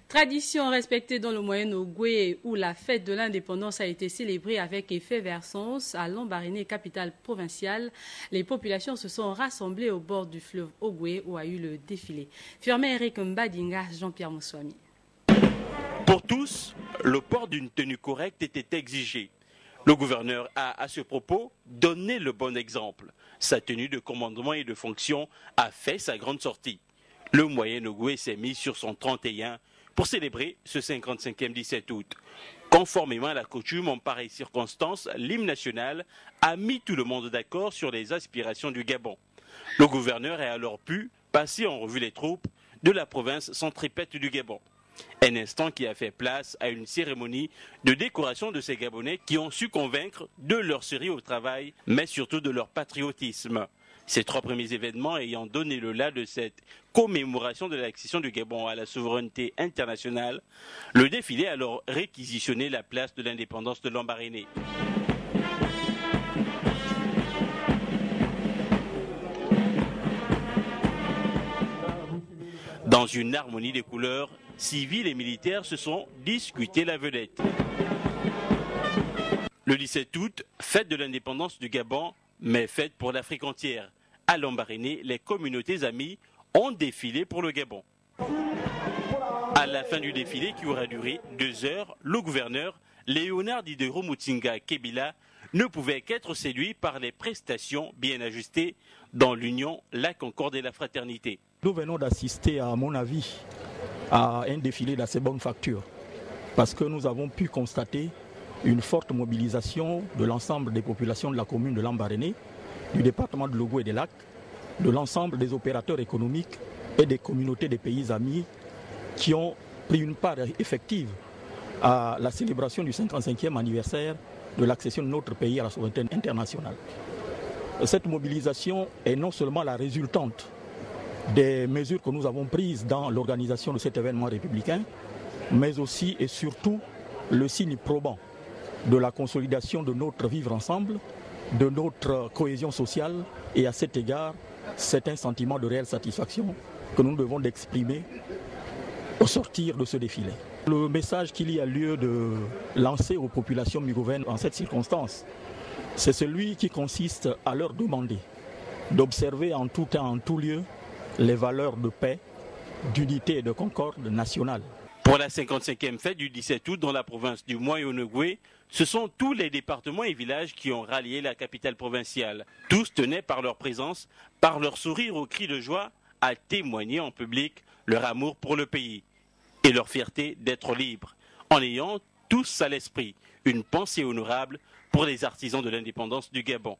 Tradition respectée dans le Moyen-Ogooué où la fête de l'indépendance a été célébrée avec effervescence à Lambaréné, capitale provinciale. Les populations se sont rassemblées au bord du fleuve Ogooué où a eu le défilé. Firmin Eric Mbadinga, Jean-Pierre Moussouami. Pour tous, le port d'une tenue correcte était exigé. Le gouverneur a, à ce propos, donné le bon exemple. Sa tenue de commandement et de fonction a fait sa grande sortie. Le Moyen-Ogooué s'est mis sur son 31 pour célébrer ce 55e 17 août. Conformément à la coutume, en pareille circonstance, l'hymne national a mis tout le monde d'accord sur les aspirations du Gabon. Le gouverneur a alors pu passer en revue les troupes de la province centripète du Gabon. Un instant qui a fait place à une cérémonie de décoration de ces Gabonais qui ont su convaincre de leur série au travail, mais surtout de leur patriotisme. Ces trois premiers événements ayant donné le la de cette commémoration de l'accession du Gabon à la souveraineté internationale, le défilé a alors réquisitionné la place de l'indépendance de Lambaréné. Dans une harmonie des couleurs, civils et militaires se sont disputés la vedette. Le 17 août, fête de l'indépendance du Gabon, mais fête pour l'Afrique entière. À Lambaréné, les communautés amies ont défilé pour le Gabon. À la fin du défilé, qui aura duré 2 heures, le gouverneur, Léonard Didero Mutinga Kebila, ne pouvait qu'être séduit par les prestations bien ajustées dans l'union, la concorde et la fraternité. Nous venons d'assister, à mon avis, à un défilé d'assez bonne facture, parce que nous avons pu constater une forte mobilisation de l'ensemble des populations de la commune de Lambaréné, du département de l'Ogooué et des Lacs, de l'ensemble des opérateurs économiques et des communautés des pays amis qui ont pris une part effective à la célébration du 55e anniversaire de l'accession de notre pays à la souveraineté internationale. Cette mobilisation est non seulement la résultante des mesures que nous avons prises dans l'organisation de cet événement républicain, mais aussi et surtout le signe probant de la consolidation de notre vivre ensemble, de notre cohésion sociale, et à cet égard, c'est un sentiment de réelle satisfaction que nous devons d'exprimer au sortir de ce défilé. Le message qu'il y a lieu de lancer aux populations migouvennes en cette circonstance, c'est celui qui consiste à leur demander d'observer en tout temps, en tout lieu, les valeurs de paix, d'unité et de concorde nationale. Pour la 55e fête du 17 août dans la province du Moyen-Ogooué, ce sont tous les départements et villages qui ont rallié la capitale provinciale. Tous tenaient par leur présence, par leur sourire aux cris de joie, à témoigner en public leur amour pour le pays et leur fierté d'être libres, en ayant tous à l'esprit une pensée honorable pour les artisans de l'indépendance du Gabon.